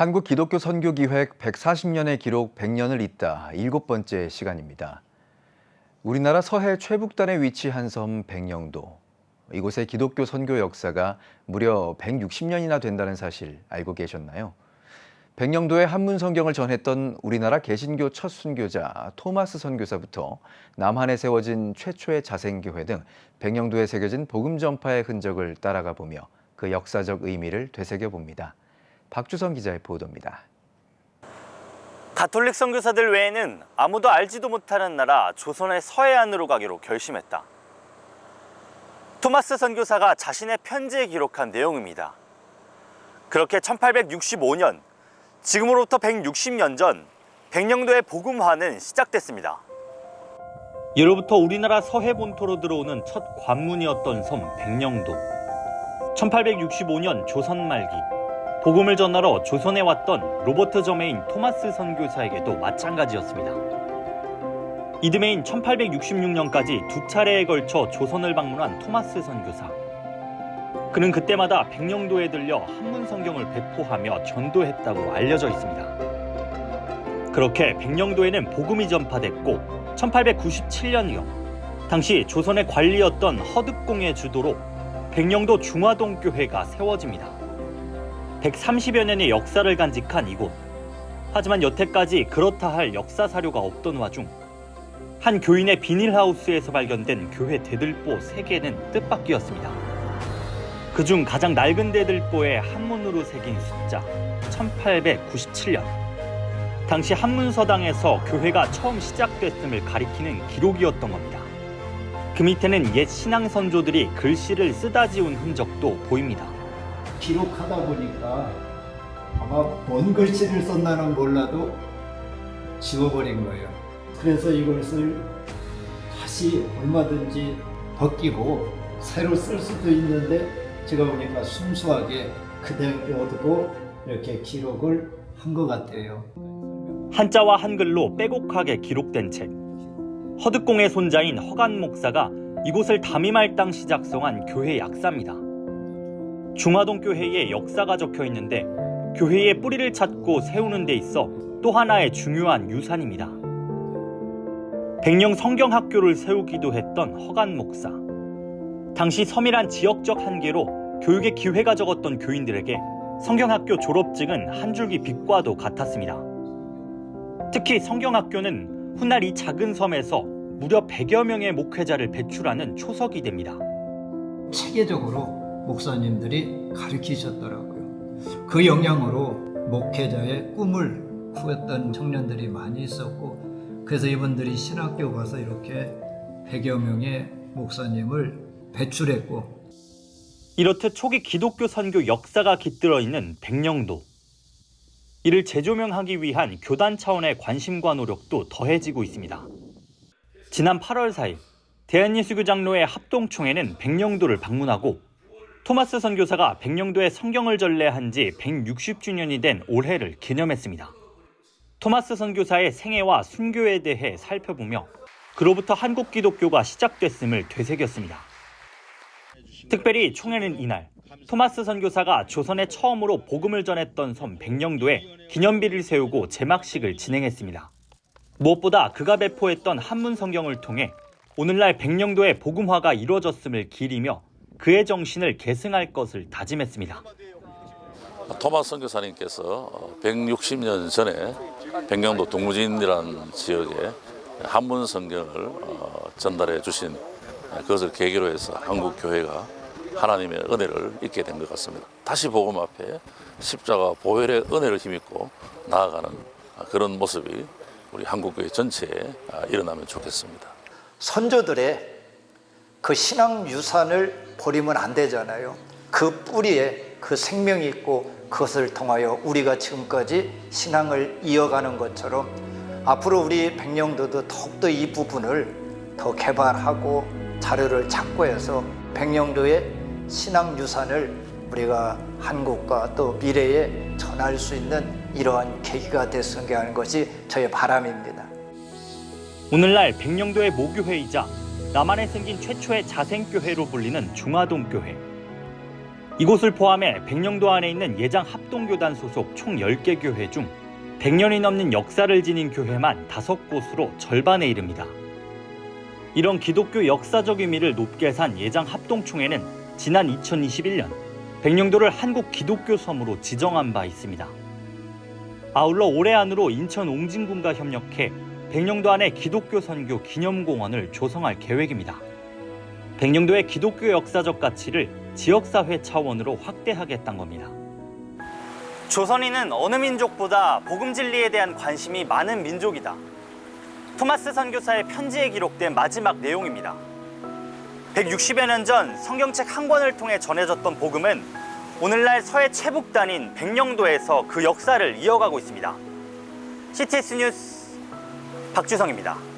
한국 기독교 선교 기획 140년의 기록 100년을 잇다 7번째 시간입니다. 우리나라 서해 최북단에 위치한 섬 백령도. 이곳의 기독교 선교 역사가 무려 160년이나 된다는 사실 알고 계셨나요? 백령도에 한문 성경을 전했던 우리나라 개신교 첫 순교자 토마스 선교사부터 남한에 세워진 최초의 자생교회 등 백령도에 새겨진 복음 전파의 흔적을 따라가 보며 그 역사적 의미를 되새겨 봅니다. 박주성 기자의 보도입니다. 가톨릭 선교사들 외에는 아무도 알지도 못하는 나라 조선의 서해안으로 가기로 결심했다. 토마스 선교사가 자신의 편지에 기록한 내용입니다. 그렇게 1865년, 지금으로부터 160년 전 백령도의 복음화는 시작됐습니다. 예로부터 우리나라 서해 본토로 들어오는 첫 관문이었던 섬 백령도. 1865년 조선 말기, 복음을 전하러 조선에 왔던 로버트 저메인 토마스 선교사에게도 마찬가지였습니다. 이듬해인 1866년까지 두 차례에 걸쳐 조선을 방문한 토마스 선교사. 그는 그때마다 백령도에 들려 한문 성경을 배포하며 전도했다고 알려져 있습니다. 그렇게 백령도에는 복음이 전파됐고 1897년이요. 당시 조선의 관리였던 허득공의 주도로 백령도 중화동 교회가 세워집니다. 130여 년의 역사를 간직한 이곳. 하지만 여태까지 그렇다 할 역사 사료가 없던 와중 한 교인의 비닐하우스에서 발견된 교회 대들보 3개는 뜻밖이었습니다. 그중 가장 낡은 대들보에 한문으로 새긴 숫자 1897년. 당시 한문서당에서 교회가 처음 시작됐음을 가리키는 기록이었던 겁니다. 그 밑에는 옛 신앙 선조들이 글씨를 쓰다 지운 흔적도 보입니다. 기록하다 보니까 아마 뭔 글씨를 썼나는 몰라도 지워버린 거예요. 그래서 이것을 다시 얼마든지 벗기고 새로 쓸 수도 있는데 제가 보니까 순수하게 그대로 두고 이렇게 기록을 한 것 같아요. 한자와 한글로 빼곡하게 기록된 책. 허득공의 손자인 허간 목사가 이곳을 담임할 당시 작성한 교회 약사입니다. 중화동 교회의 역사가 적혀 있는데 교회의 뿌리를 찾고 세우는 데 있어 또 하나의 중요한 유산입니다. 백령 성경학교를 세우기도 했던 허간 목사. 당시 섬이란 지역적 한계로 교육에 기회가 적었던 교인들에게 성경학교 졸업증은 한 줄기 빛과도 같았습니다. 특히 성경학교는 훗날 이 작은 섬에서 무려 100여 명의 목회자를 배출하는 초석이 됩니다. 체계적으로 목사님들이 가르치셨더라고요. 그 영향으로 목회자의 꿈을 꾸었던 청년들이 많이 있었고, 그래서 이분들이 신학교 가서 이렇게 100여 명의 목사님을 배출했고. 이렇듯 초기 기독교 선교 역사가 깃들어 있는 백령도. 이를 재조명하기 위한 교단 차원의 관심과 노력도 더해지고 있습니다. 지난 8월 4일 대한예수교 장로회 합동총회는 백령도를 방문하고 토마스 선교사가 백령도에 성경을 전례한 지 160주년이 된 올해를 기념했습니다. 토마스 선교사의 생애와 순교에 대해 살펴보며 그로부터 한국 기독교가 시작됐음을 되새겼습니다. 특별히 총회는 이날 토마스 선교사가 조선에 처음으로 복음을 전했던 섬 백령도에 기념비를 세우고 제막식을 진행했습니다. 무엇보다 그가 배포했던 한문 성경을 통해 오늘날 백령도의 복음화가 이루어졌음을 기리며 그의 정신을 계승할 것을 다짐했습니다. 토마스 선교사님께서 160년 전에 백령도 동무진이라는 지역에 한문 성경을 전달해 주신 그것을 계기로 해서 한국 교회가 하나님의 은혜를 잊게 된 것 같습니다. 다시 복음 앞에 십자가 보혈의 은혜를 힘입고 나아가는 그런 모습이 우리 한국교회 전체에 일어나면 좋겠습니다. 선조들의 그 신앙 유산을 버리면 안 되잖아요. 그 뿌리에 그 생명이 있고 그것을 통하여 우리가 지금까지 신앙을 이어가는 것처럼 앞으로 우리 백령도도 더욱더 이 부분을 더 개발하고 자료를 찾고해서 백령도의 신앙 유산을 우리가 한국과 또 미래에 전할 수 있는 이러한 계기가 됐으면 하는 것이 저의 바람입니다. 오늘날 백령도의 모교회이자 남한에 생긴 최초의 자생교회로 불리는 중화동 교회. 이곳을 포함해 백령도 안에 있는 예장 합동교단 소속 총 10개 교회 중 100년이 넘는 역사를 지닌 교회만 5곳으로 절반에 이릅니다. 이런 기독교 역사적 의미를 높게 산 예장 합동총회는 지난 2021년 백령도를 한국 기독교 섬으로 지정한 바 있습니다. 아울러 올해 안으로 인천 옹진군과 협력해 백령도 안에 기독교 선교 기념공원을 조성할 계획입니다. 백령도의 기독교 역사적 가치를 지역사회 차원으로 확대하겠다는 겁니다. 조선인은 어느 민족보다 복음 진리에 대한 관심이 많은 민족이다. 토마스 선교사의 편지에 기록된 마지막 내용입니다. 160여 년 전 성경책 한 권을 통해 전해졌던 복음은 오늘날 서해 최북단인 백령도에서 그 역사를 이어가고 있습니다. CTS 뉴스 박주성입니다.